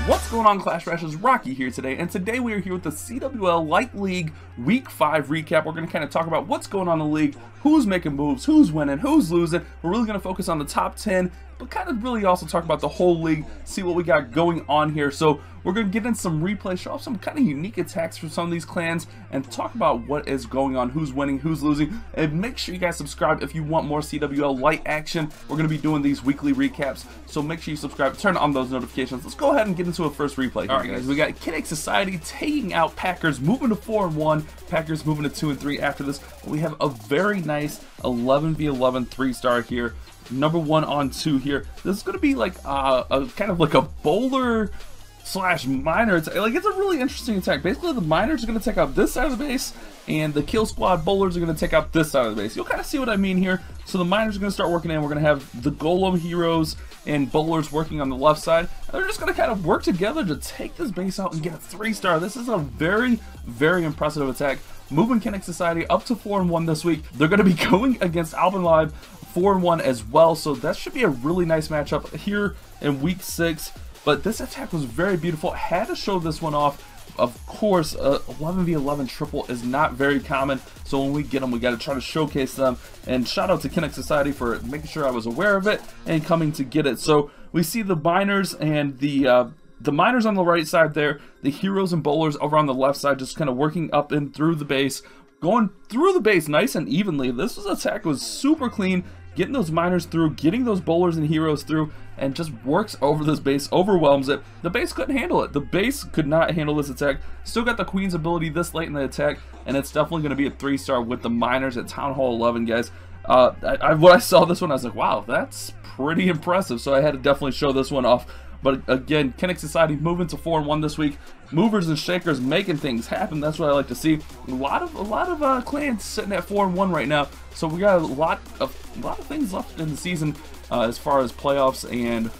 What's going on, Clash Rashers? Rocky here today, and today we are here with the CWL Lite League Week 5 recap. We're going to kind of talk about what's going on in the league, who's making moves, who's winning, who's losing. We're really going to focus on the top 10, but kind of really also talk about the whole league, see what we got going on here. So we're going to get in some replays, show off some kind of unique attacks for some of these clans, and talk about what is going on, who's winning, who's losing. And make sure you guys subscribe if you want more CWL Lite action. We're going to be doing these weekly recaps, so make sure you subscribe, turn on those notifications. Let's go ahead and get into a first replay. Alright guys, we got Kinetic Society taking out Packers, moving to 4-1. Packers moving to 2-3 after this. We have a very nice 11v11 3-star here. Number 1 on 2 here. This is going to be like a kind of like a bowler slash miner attack. Like, it's a really interesting attack. Basically, the miners are going to take out this side of the base, and the kill squad bowlers are going to take out this side of the base. You'll kind of see what I mean here. So the miners are going to start working in. We're going to have the golem heroes and bowlers working on the left side. And they're just going to kind of work together to take this base out and get a 3-star. This is a very, very impressive attack. Moving Kinetic Society up to 4-1 this week. They're going to be going against Live 4-1 as well. So that should be a really nice matchup here in week 6. But this attack was very beautiful. Had to show this one off. Of course, 11v11 triple is not very common, so when we get them, we got to try to showcase them. And shout out to Kinetic Society for making sure I was aware of it and coming to get it. So we see the miners and the miners on the right side there, the heroes and bowlers over on the left side, just kind of working up and through the base, going through the base nice and evenly. This attack was super clean, getting those miners through, getting those bowlers and heroes through, and just works over this base, overwhelms it. The base couldn't handle it. The base could not handle this attack. Still got the Queen's ability this late in the attack, and it's definitely going to be a 3-star with the miners at Town Hall 11, guys. When I saw this one, I was like, wow, that's pretty impressive. So I had to definitely show this one off. But again, Kinetic Society moving to 4-1 this week. Movers and shakers making things happen. That's what I like to see. A lot of clans sitting at 4-1 right now. So we got a lot of things left in the season as far as playoffs and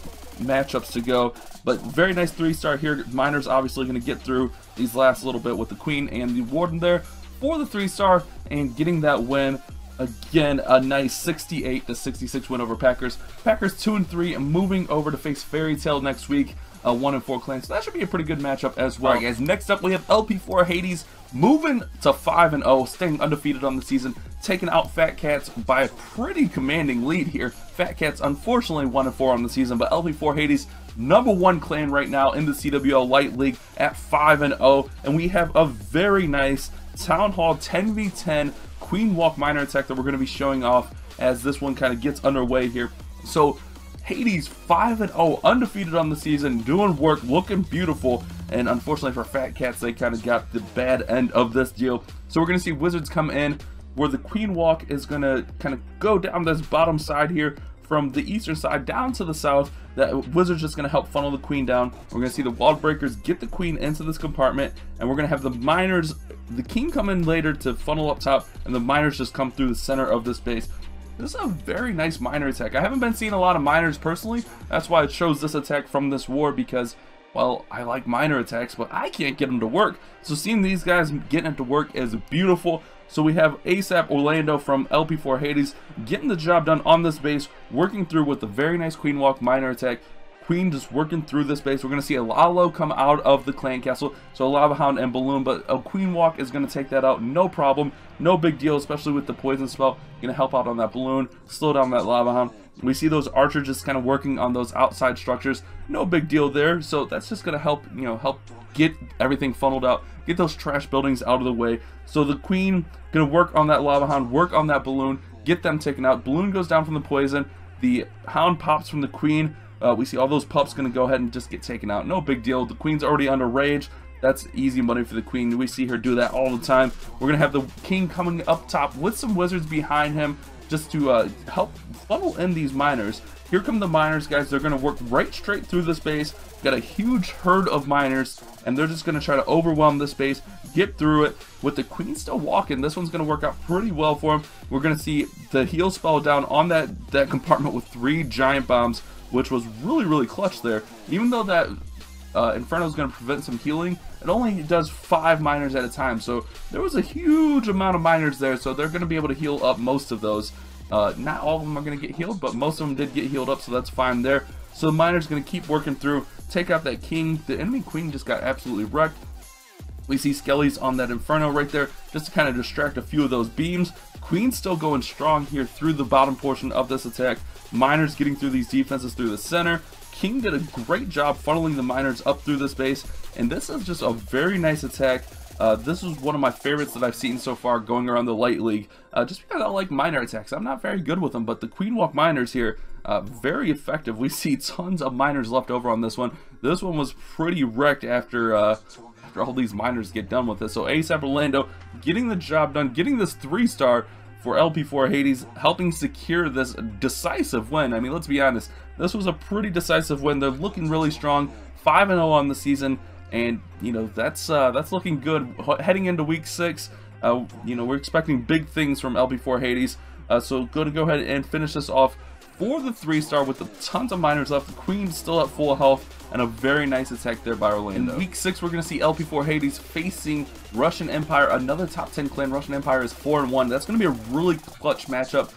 matchups to go. But very nice 3-star here. Miners obviously going to get through these last little bit with the Queen and the Warden there for the 3-star and getting that win. Again, a nice 68-66 win over Packers. Packers 2-3 and moving over to face Fairy Tale next week. 1-4 clans. So that should be a pretty good matchup as well. Alright guys, next up we have LP4 Hades moving to 5-0, staying undefeated on the season, taking out Fat Cats by a pretty commanding lead here. Fat Cats unfortunately 1-4 on the season, but LP4 Hades, number 1 clan right now in the CWL Lite League at 5-0, and we have a very nice Town Hall 10v10 Queen Walk miner attack that we're going to be showing off as this one kind of gets underway here. So Hades 5-0, undefeated on the season, doing work, looking beautiful, and unfortunately for Fat Cats, they kind of got the bad end of this deal. So we're going to see Wizards come in, where the Queen Walk is going to kind of go down this bottom side here, from the eastern side down to the south. That Wizard's just going to help funnel the Queen down. We're going to see the Wall Breakers get the Queen into this compartment, and we're going to have the miners, the King come in later to funnel up top, and the miners just come through the center of this base. This is a very nice miner attack. I haven't been seeing a lot of miners personally. That's why I chose this attack from this war, because, well, I like miner attacks, but I can't get them to work. So seeing these guys getting it to work is beautiful. So we have ASAP Orlando from LP4 Hades getting the job done on this base, working through with the very nice Queen Walk miner attack. Queen just working through this base. We're going to see a Lalo come out of the clan castle, so a Lava Hound and Balloon, but a Queen Walk is going to take that out, no problem, no big deal, especially with the poison spell. Going to help out on that Balloon, slow down that Lava Hound. We see those archers just kind of working on those outside structures, no big deal there, so that's just going to help, you know, help get everything funneled out, get those trash buildings out of the way. So the Queen going to work on that Lava Hound, work on that Balloon, get them taken out. Balloon goes down from the poison, the Hound pops from the Queen. We see all those pups going to go ahead and just get taken out. No big deal. The Queen's already under rage. That's easy money for the Queen. We see her do that all the time. We're going to have the King coming up top with some Wizards behind him just to help funnel in these miners. Here come the miners, guys. They're going to work right straight through this base. Got a huge herd of miners, and they're just going to try to overwhelm this base, get through it. With the Queen still walking, this one's going to work out pretty well for him. We're going to see the heal spell down on that compartment with 3 giant bombs, which was really, really clutch there. Even though that Inferno is going to prevent some healing, it only does 5 miners at a time. So there was a huge amount of miners there, so they're going to be able to heal up most of those. Not all of them are going to get healed, but most of them did get healed up, so that's fine there. So the miner's going to keep working through, take out that king. The enemy queen just got absolutely wrecked. We see skellies on that Inferno right there just to kind of distract a few of those beams. Queen's still going strong here through the bottom portion of this attack. Miners getting through these defenses through the center. King did a great job funneling the miners up through this base, and this is just a very nice attack. This is one of my favorites that I've seen so far going around the Light League, just because I like miner attacks. I'm not very good with them, but the Queen Walk miners here, very effective. We see tons of miners left over on this one. This one was pretty wrecked after all these miners get done with this. So ASAP Orlando getting the job done, getting this 3-star for LP4 Hades, helping secure this decisive win. I mean, let's be honest, this was a pretty decisive win. They're looking really strong, 5-0 on the season, and you know that's looking good heading into week 6. You know, we're expecting big things from LP4 Hades, so going to go ahead and finish this off for the 3-star with tons of miners left. The Queen's still at full health, and a very nice attack there by Orlando. In week 6, we're going to see LP4 Hades facing Russian Empire, another top 10 clan. Russian Empire is 4-1. That's going to be a really clutch matchup,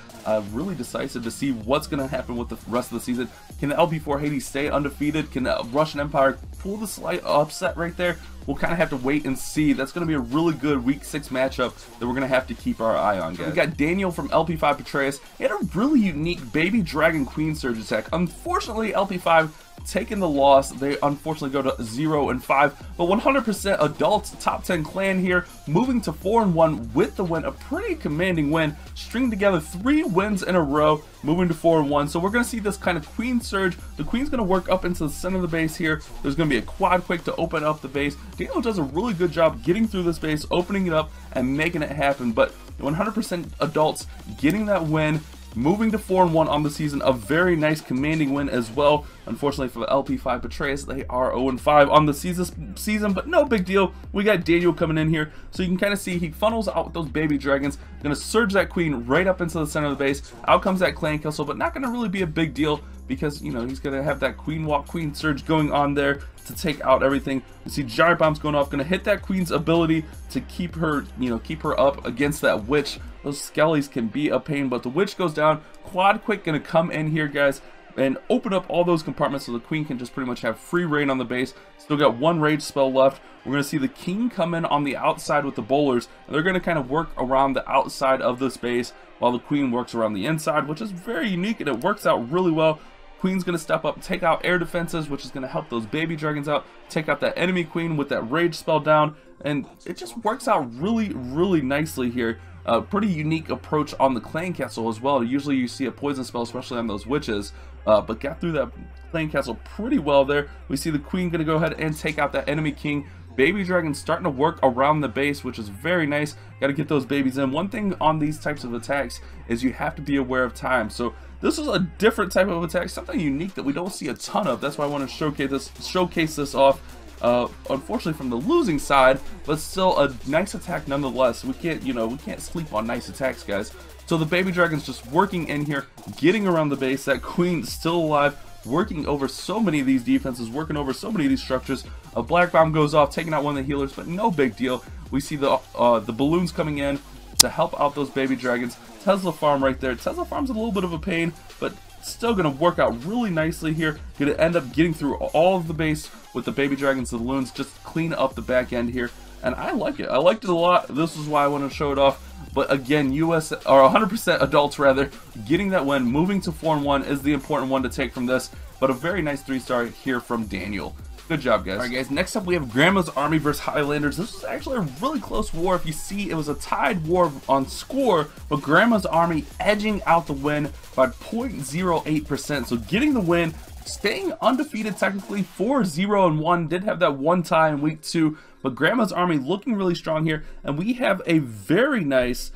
really decisive to see what's going to happen with the rest of the season. Can the LP4 Hades stay undefeated? Can the Russian Empire pull the slight upset right there? We'll kind of have to wait and see. That's going to be a really good week 6 matchup that we're going to have to keep our eye on, guys. We got Daniel from LP5 Petraeus. He had a really unique Baby Dragon Queen Surge attack. Unfortunately, LP5 taking the loss. They unfortunately go to 0-5, but 100% adults top 10 clan here, moving to 4-1 with the win. A pretty commanding win, stringing together 3 wins in a row, moving to 4-1. So we're going to see this kind of Queen Surge. The Queen's going to work up into the center of the base here. There's going to be a quad quick to open up the base. Daniel does a really good job getting through this base, opening it up, and making it happen. But 100% adults getting that win, moving to 4-1 on the season. A very nice commanding win as well. Unfortunately for the LP5 Petraeus, they are 0-5 on the season, but no big deal. We got Daniel coming in here, so you can kind of see he funnels out with those baby dragons. Gonna surge that queen right up into the center of the base. Out comes that clan castle, but not gonna really be a big deal because, you know, he's gonna have that queen walk, queen surge going on there to take out everything. You see giant bombs going off, gonna hit that queen's ability to keep her, you know, keep her up against that witch. Those skellies can be a pain, but the witch goes down. Quad quick gonna come in here, guys, and open up all those compartments so the queen can just pretty much have free reign on the base. Still got 1 rage spell left. We're going to see the king come in on the outside with the bowlers, and they're going to kind of work around the outside of this base while the queen works around the inside, which is very unique, and it works out really well. Queen's going to step up, take out air defenses, which is going to help those baby dragons out, take out that enemy queen with that rage spell down, and it just works out really, really nicely here. Pretty unique approach on the clan castle as well. Usually you see a poison spell, especially on those witches, but got through that clan castle pretty well there. We see the queen going to go ahead and take out that enemy king. Baby dragons starting to work around the base, which is very nice. Got to get those babies in. One thing on these types of attacks is you have to be aware of time. So this is a different type of attack, something unique that we don't see a ton of. That's why I want to showcase this off. Unfortunately from the losing side, but still a nice attack nonetheless. We can't sleep on nice attacks, guys. So the baby dragon's just working in here, getting around the base. That queen's still alive, working over so many of these defenses, working over so many of these structures. A black bomb goes off, taking out one of the healers, but no big deal. We see the balloons coming in to help out those baby dragons. Tesla farm right there. Tesla farm's a little bit of a pain, but still going to work out really nicely here. Going to end up getting through all of the base with the baby dragons and the balloons, just clean up the back end here. And I like it. I liked it a lot. This is why I want to show it off. But again, 100% adults rather, getting that win, moving to 4-1 is the important one to take from this. But a very nice 3-star here from Daniel. Good job, guys. Alright, guys, next up we have Grandma's Army versus Highlanders. This was actually a really close war. If you see, it was a tied war on score, but Grandma's Army edging out the win by 0.08%. So getting the win, staying undefeated technically, 4-0-1. Did have that one tie in week 2, but Grandma's Army looking really strong here. And we have a very nice,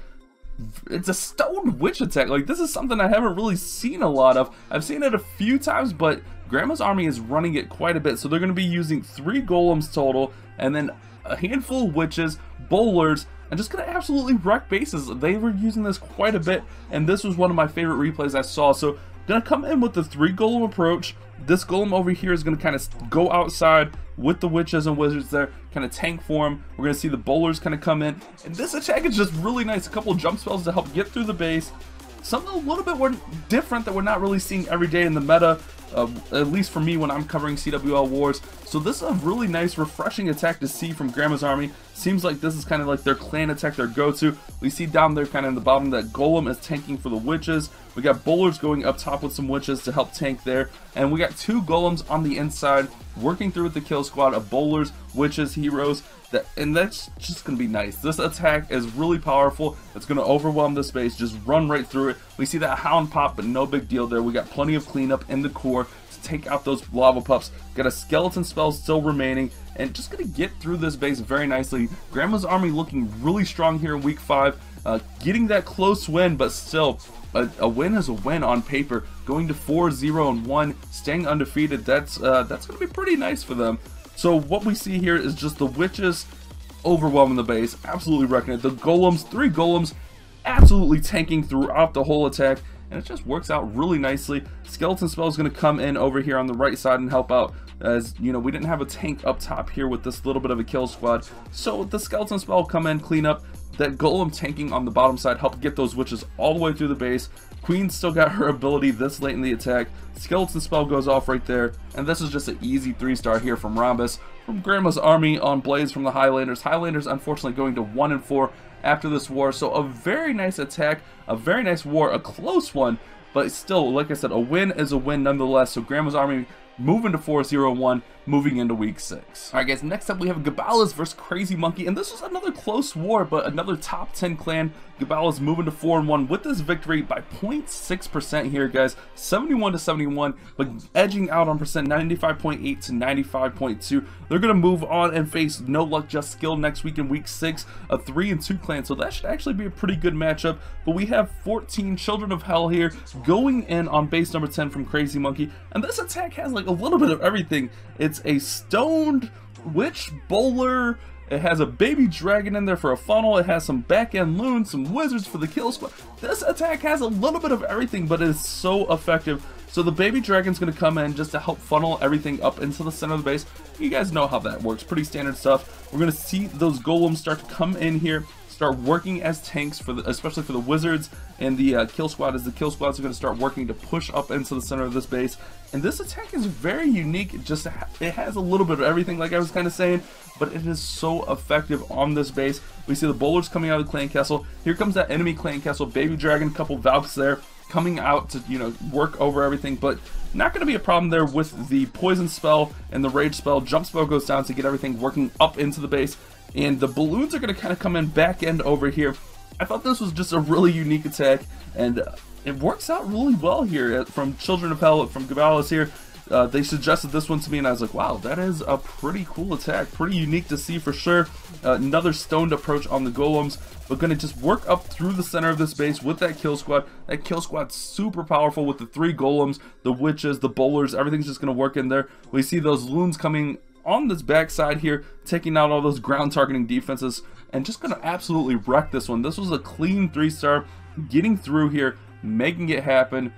it's a stone witch attack. Like, this is something I haven't really seen a lot of. I've seen it a few times, but Grandma's Army is running it quite a bit. So they're going to be using 3 golems total, and then a handful of witches, bowlers, and just going to absolutely wreck bases. They were using this quite a bit, and this was one of my favorite replays I saw. So going to come in with the 3 golem approach. This golem over here is going to kind of go outside with the witches and wizards there, kind of tank for them. We're going to see the bowlers kind of come in, and this attack is just really nice. A couple of jump spells to help get through the base. Something a little bit more different that we're not really seeing every day in the meta. at least for me when I'm covering CWL Wars. So this is a really nice, refreshing attack to see from Grandma's Army. Seems like this is kind of like their clan attack, their go-to. We see down there kind of in the bottom that Golem is tanking for the witches. We got bowlers going up top with some witches to help tank there. And we got 2 golems on the inside working through with the kill squad of bowlers, witches, heroes. And that's just going to be nice. This attack is really powerful. It's going to overwhelm the space. Just run right through it. We see that hound pop, but no big deal there. We got plenty of cleanup in the core to take out those lava pups. Got a skeleton spell still remaining, and just going to get through this base very nicely. Grandma's Army looking really strong here in week 5. Getting that close win, but still, a win is a win on paper. Going to 4-0-1, staying undefeated. That's going to be pretty nice for them. So what we see here is just the witches overwhelming the base, absolutely wrecking it. The golems, 3 golems, absolutely tanking throughout the whole attack, and it just works out really nicely. Skeleton spell is going to come in over here on the right side and help out, as you know, we didn't have a tank up top here with this little bit of a kill squad. So the skeleton spell will come in, clean up. That golem tanking on the bottom side helped get those witches all the way through the base. Queen still got her ability this late in the attack. Skeleton spell goes off right there, and this is just an easy 3-star here from Rhombus. From Grandma's Army on Blaze from the Highlanders. Highlanders unfortunately going to 1-4 after this war. So a very nice attack, a very nice war, a close one, but still, like I said, a win is a win nonetheless. So Grandma's Army moving to 4-0-1, moving into week 6. Alright guys, next up we have Gabalas versus Crazy Monkey, and this was another close war, but another top 10 clan. Gabalas moving to 4-1 with this victory by 0.6% here, guys. 71-71, but edging out on percent, 95.8 to 95.2. They're going to move on and face No Luck Just Skill next week in week 6, a 3-2 clan, so that should actually be a pretty good matchup. But we have 14 Children of Hell here going in on base number 10 from Crazy Monkey, and this attack has like a little bit of everything. It's a stoned witch bowler. It has a baby dragon in there for a funnel. It has some back end loons, some wizards for the kill squad. This attack has a little bit of everything, but it is so effective. So the baby dragon's going to come in just to help funnel everything up into the center of the base. You guys know how that works. Pretty standard stuff. We're going to see those golems start to come in here, start working as tanks for the, especially for the wizards and the kill squad, as the kill squads are going to start working to push up into the center of this base. And this attack is very unique. It has a little bit of everything, like I was kind of saying, but it is so effective on this base. We see the bowlers coming out of the clan castle. Here comes that enemy clan castle, baby dragon, couple Valks there coming out to, you know, work over everything, but not going to be a problem there with the poison spell and the rage spell. Jump spell goes down to get everything working up into the base, and the balloons are going to kind of come in back end over here. I thought this was just a really unique attack, and it works out really well here from Children of Hell, from Gabalas here. They suggested this one to me, and I was like, wow, that is a pretty cool attack. Pretty unique to see for sure. Another stoned approach on the golems, but going to just work up through the center of this base with that kill squad. That kill squad's super powerful with the 3 golems, the witches, the bowlers. Everything's just going to work in there. We see those loons coming on this backside here, taking out all those ground targeting defenses, and just going to absolutely wreck this one. This was a clean 3-star, getting through here, making it happen.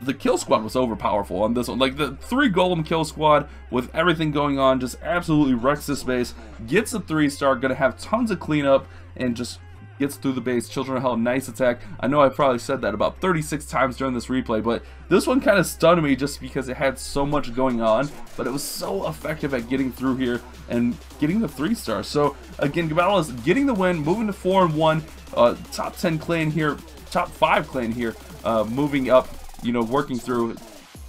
The kill squad was overpowerful on this one. Like the 3 golem kill squad with everything going on just absolutely wrecks this base, gets a 3-star, gonna have tons of cleanup, and just gets through the base. Children of Hell, nice attack. I know I probably said that about 36 times during this replay, but this one kind of stunned me just because it had so much going on, but it was so effective at getting through here and getting the 3-star. So again, Gabalas getting the win, moving to 4-1, top 10 clan here, top 5 clan here, moving up, you know, working through,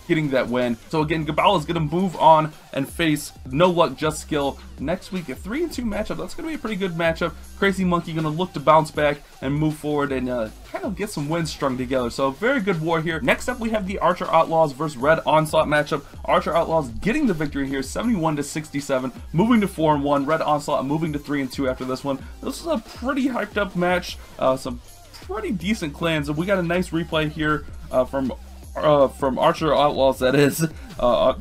getting that win. So again, Gabalas is going to move on and face No Luck Just Skill next week. A 3-2 matchup. That's going to be a pretty good matchup. Crazy Monkey going to look to bounce back and move forward and kind of get some wins strung together. So very good war here. Next up, we have the Archer Outlaws versus Red Onslaught matchup. Archer Outlaws getting the victory here, 71-67, moving to 4-1. Red Onslaught moving to 3-2 after this one. This is a pretty hyped up match. Some pretty decent clans, and we got a nice replay here from Archer Outlaws, that is,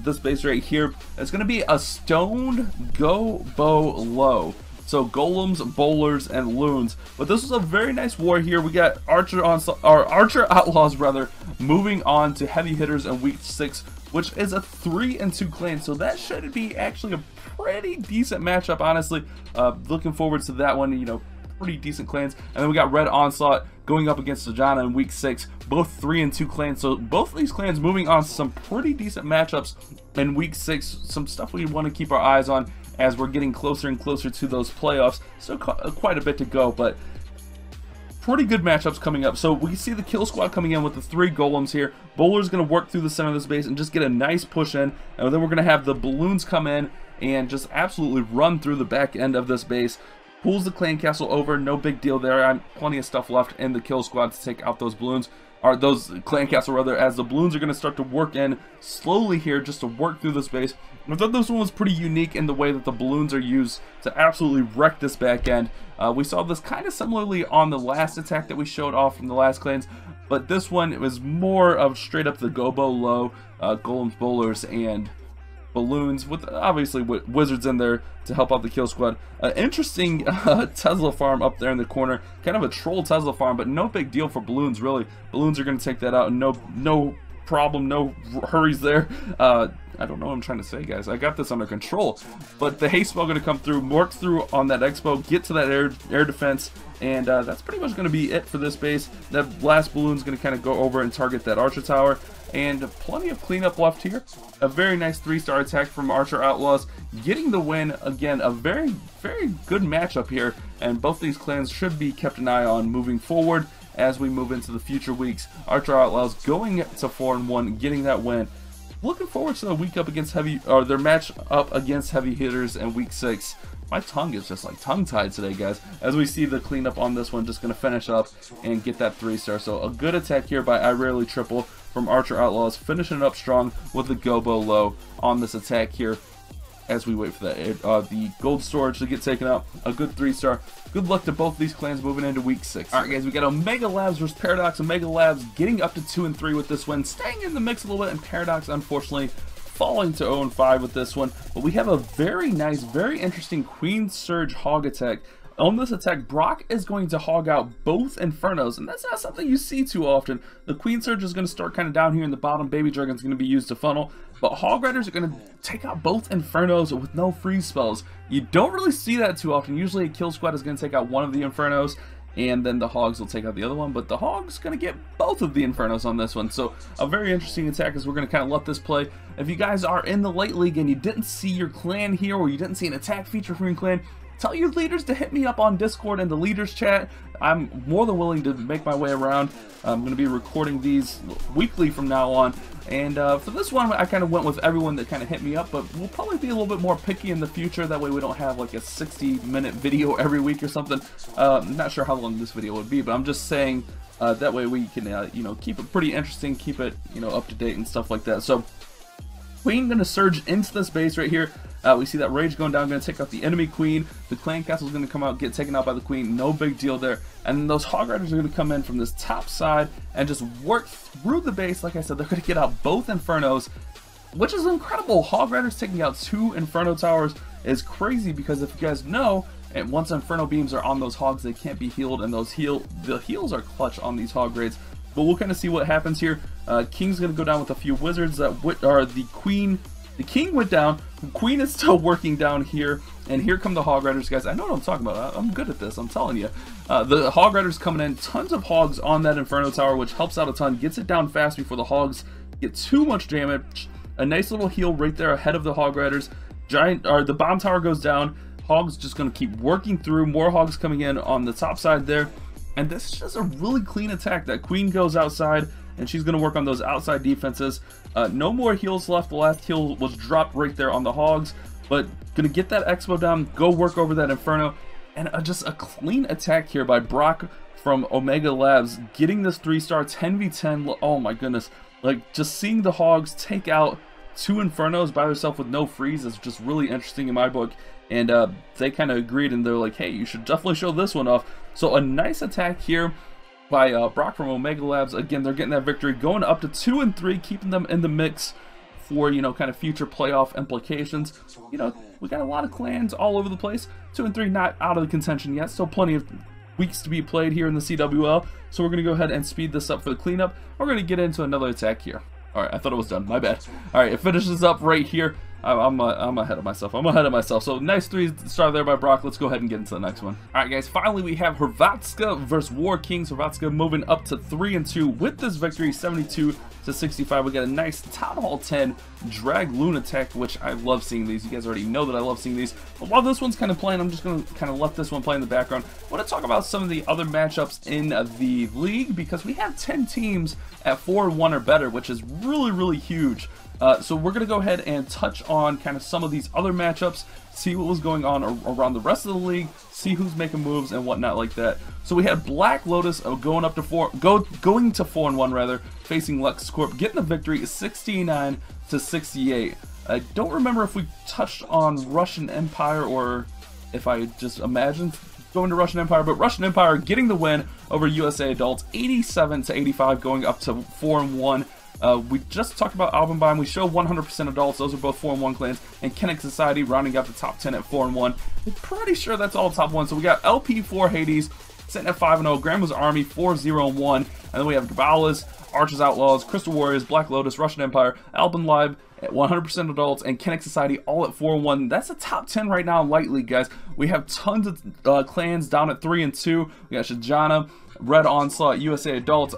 this base right here. It's going to be a stoned go bow low. So golems, bowlers, and loons. But this was a very nice war here. We got Archer Outlaws rather moving on to heavy hitters in week 6, which is a 3-2 clan. So that should be actually a pretty decent matchup, honestly. Looking forward to that one, you know. Pretty decent clans. And then we got Red Onslaught going up against Sajana in week 6, both 3-2 clans. So both of these clans moving on to some pretty decent matchups in week 6. Some stuff we want to keep our eyes on as we're getting closer and closer to those playoffs. Still quite a bit to go, but pretty good matchups coming up. So we see the kill squad coming in with the 3 golems here. Bowler's going to work through the center of this base and just get a nice push in, and then we're going to have the balloons come in and just absolutely run through the back end of this base. Pulls the clan castle over, no big deal there. I have plenty of stuff left in the kill squad to take out those balloons, or those clan castle rather, as the balloons are going to start to work in slowly here just to work through this base. I thought this one was pretty unique in the way that the balloons are used to absolutely wreck this back end. We saw this kind of similarly on the last attack that we showed off from the last clans, but this one, it was more of straight up the gobo low, golems, bowlers, and balloons, with obviously wizards in there to help out the kill squad. Interesting Tesla farm up there in the corner, kind of a troll Tesla farm, but no big deal for balloons really. Balloons are going to take that out, and no problem, no hurries there. I don't know what I'm trying to say, guys. I got this under control. But the haste spell going to come through, work through on that expo, get to that air defense, and that's pretty much going to be it for this base. That last balloon is going to kind of go over and target that archer tower, and plenty of cleanup left here. A very nice 3-star attack from Archer Outlaws, getting the win. Again, a very, very good matchup here, and both these clans should be kept an eye on moving forward as we move into the future weeks. Archer Outlaws going to 4-1, getting that win. Looking forward to the week up against their match up against heavy hitters in week 6. My tongue is just like tongue-tied today, guys, as we see the cleanup on this one. Just going to finish up and get that 3-star. So a good attack here by I Rarely Triple from Archer Outlaws, finishing it up strong with the gobo low on this attack here as we wait for the gold storage to get taken out. A good 3-star. Good luck to both these clans moving into week 6. Alright guys, we got Omega Labs versus Paradox. Omega Labs getting up to 2-3 with this win, staying in the mix a little bit, and Paradox unfortunately falling to 0-5 with this one. But we have a very nice, very interesting Queen Surge Hog attack. On this attack, Brock is going to hog out both Infernos, and that's not something you see too often. The Queen Surge is going to start kind of down here in the bottom. Baby Dragon is going to be used to funnel, but Hog Riders are going to take out both Infernos with no freeze spells. You don't really see that too often. Usually a kill squad is going to take out one of the Infernos, and then the Hogs will take out the other one, but the Hog's going to get both of the Infernos on this one. So a very interesting attack as we're going to kind of let this play. If you guys are in the late league and you didn't see your clan here, or you didn't see an attack feature from your clan, tell your leaders to hit me up on Discord in the leaders chat. I'm more than willing to make my way around. I'm going to be recording these weekly from now on. And for this one, I kind of went with everyone that kind of hit me up, but we'll probably be a little bit more picky in the future. That way we don't have like a 60-minute video every week or something. I'm not sure how long this video would be, but I'm just saying that way we can, you know, keep it pretty interesting, keep it, you know, up to date and stuff like that. So Queen going to surge into this base right here. We see that Rage going down, going to take out the enemy Queen. The clan castle is going to come out, get taken out by the Queen. No big deal there. And then those Hog Riders are going to come in from this top side and just work through the base. Like I said, they're going to get out both Infernos, which is incredible. Hog Riders taking out 2 Inferno towers is crazy, because if you guys know, and once Inferno beams are on those Hogs, they can't be healed, and the heals are clutch on these Hog raids. But we'll kind of see what happens here. King's going to go down with a few wizards that are the Queen. The King went down, the Queen is still working down here, and here come the Hog Riders, guys. I know what I'm talking about. I'm good at this, I'm telling you. The Hog Riders coming in, tons of Hogs on that Inferno Tower, which helps out a ton, gets it down fast before the Hogs get too much damage. A nice little heal right there ahead of the Hog Riders. The Bomb Tower goes down, Hogs just going to keep working through, more Hogs coming in on the top side there, and this is just a really clean attack. That Queen goes outside, and she's going to work on those outside defenses. No more heals left. The last heal was dropped right there on the Hogs, but going to get that Expo down, go work over that Inferno, and just a clean attack here by Brock from Omega Labs, getting this 3-star 10v10. Oh my goodness, like just seeing the Hogs take out 2 Infernos by themselves with no freeze is just really interesting in my book. And they kind of agreed, and they're like, hey, you should definitely show this one off. So a nice attack here by Brock from Omega Labs. Again, they're getting that victory, going up to 2-3, keeping them in the mix for, you know, kind of future playoff implications. You know, we got a lot of clans all over the place. 2-3 not out of the contention yet, still plenty of weeks to be played here in the CWL. So we're going to go ahead and speed this up for the cleanup. We're going to get into another attack here. Alright, I thought it was done, my bad. Alright, it finishes up right here. I'm ahead of myself. So nice 3-star there by Brock. Let's go ahead and get into the next one. All right, guys. Finally, we have Hrvatska versus War Kings. Hrvatska moving up to 3-2 with this victory, 72-65. We got a nice Town Hall 10 Drag Lunatic, which I love seeing these. You guys already know that I love seeing these. But while this one's kind of playing, I'm just going to kind of let this one play in the background. I want to talk about some of the other matchups in the league, because we have 10 teams at 4-1 or better, which is really, really huge. So we're going to go ahead and touch on kind of some of these other matchups, see what was going on around the rest of the league, see who's making moves and whatnot like that. So we had Black Lotus going to 4-1 rather, facing LexCorp, getting the victory 69-68. I don't remember if we touched on Russian Empire or if I just imagined going to Russian Empire, but Russian Empire getting the win over USA Adults, 87-85, going up to 4-1. We just talked about Albenbein. We show 100% adults. Those are both 4-1 clans. And Kenneck Society rounding out the top 10 at 4-1. I'm pretty sure that's all top 1. So we got LP4 Hades sitting at 5-0. Grandma's Army 4-0-1. And then we have Gabalas, Archers Outlaws, Crystal Warriors, Black Lotus, Russian Empire, Alban Live at 100% adults, and Kenneck Society all at 4-1. That's the top 10 right now in Light League, guys. We have tons of clans down at 3-2. We got Shijana, Red Onslaught, USA Adults,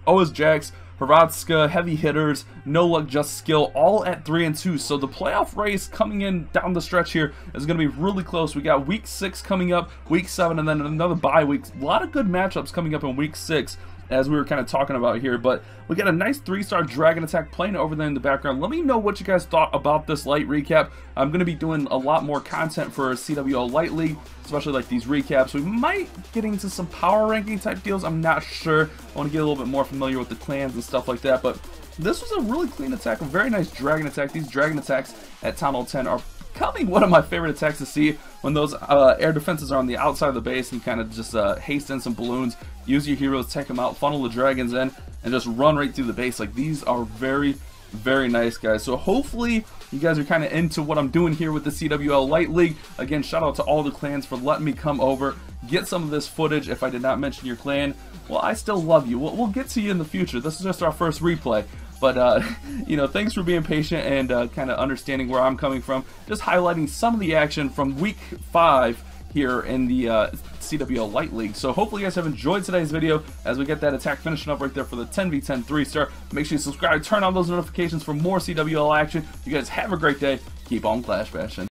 OS Jax, Hrvatska, Heavy Hitters, No Luck Just Skill, all at 3-2. So the playoff race coming in down the stretch here is going to be really close. We got week 6 coming up, week 7, and then another bye week. A lot of good matchups coming up in week 6, as we were kind of talking about here. But we got a nice 3-star Dragon Attack playing over there in the background. Let me know what you guys thought about this light recap. I'm going to be doing a lot more content for CWL Lite League, especially like these recaps. We might get into some power ranking type deals. I'm not sure. I want to get a little bit more familiar with the clans and stuff like that. But this was a really clean attack, a very nice Dragon Attack. These Dragon Attacks at Town Hall 10 are becoming one of my favorite attacks to see, when those air defenses are on the outside of the base and you kind of just haste in some balloons, use your heroes, take them out, funnel the dragons in, and just run right through the base. Like, these are very, very nice, guys. So hopefully you guys are kind of into what I'm doing here with the CWL Lite League. Again, shout out to all the clans for letting me come over, get some of this footage. If I did not mention your clan, well, I still love you. We'll get to you in the future. This is just our first replay. But, you know, thanks for being patient and kind of understanding where I'm coming from. Just highlighting some of the action from week 5 here in the CWL Lite League. So hopefully you guys have enjoyed today's video as we get that attack finishing up right there for the 10v10 3-star. Make sure you subscribe, turn on those notifications for more CWL action. You guys have a great day. Keep on Clash Bashing.